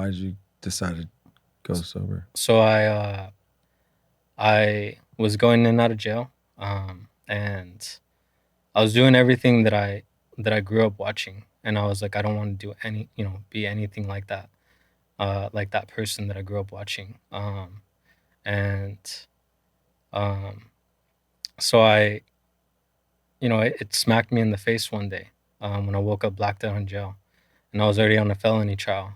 Why did you decide to go sober? So I was going in and out of jail, and I was doing everything that I grew up watching, and I was like, I don't want to do any, be anything like that person that I grew up watching. And um, so it smacked me in the face one day when I woke up blacked out in jail, and I was already on a felony trial.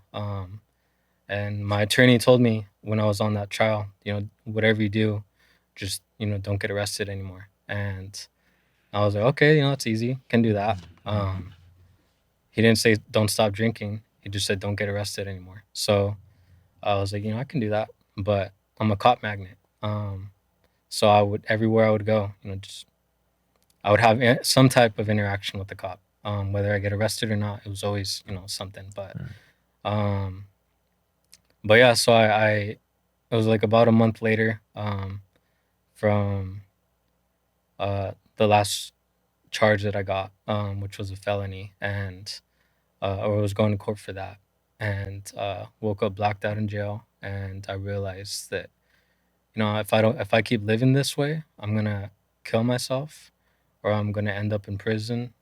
And my attorney told me when I was on that trial, whatever you do, just don't get arrested anymore. And I was like, okay, it's easy, can do that. He didn't say don't stop drinking. He just said don't get arrested anymore. So I was like, I can do that, but I'm a cop magnet. So I would everywhere I would go, just I would have some type of interaction with the cop. Whether I get arrested or not, it was always something. Right. Um, but yeah, so I it was like about a month later from the last charge that I got, which was a felony, and or I was going to court for that, and woke up blacked out in jail, and I realized that if I keep living this way, I'm gonna kill myself, or I'm gonna end up in prison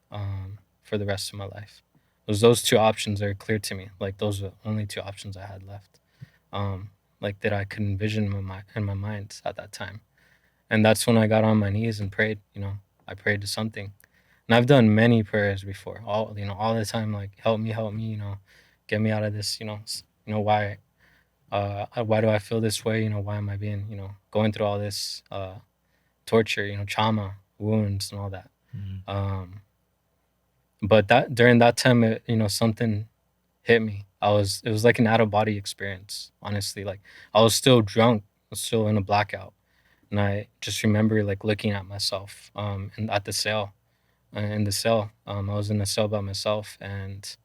for the rest of my life. Those two options are clear to me. Like those are the only two options I had left. Like that I could envision in my mind at that time. And that's when I got on my knees and prayed. I prayed to something. And I've done many prayers before, all the time, like help me, get me out of this. Why do I feel this way? Why am I being, going through all this torture, trauma, wounds, and all that. Mhm. But that during that time, something hit me. It was like an out of body experience, honestly. Like I was still drunk, I was still in a blackout, and I just remember like looking at myself, and at the cell, in the cell. I was in the cell by myself, and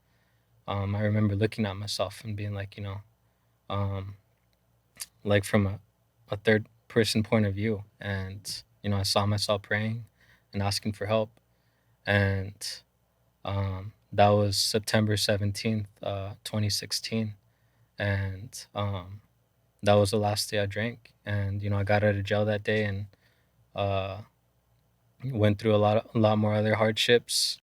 I remember looking at myself and being like, um, like from a third person point of view, and I saw myself praying and asking for help, and that was September 17th, 2016, and that was the last day I drank. And I got out of jail that day, and uh, went through a lot more other hardships.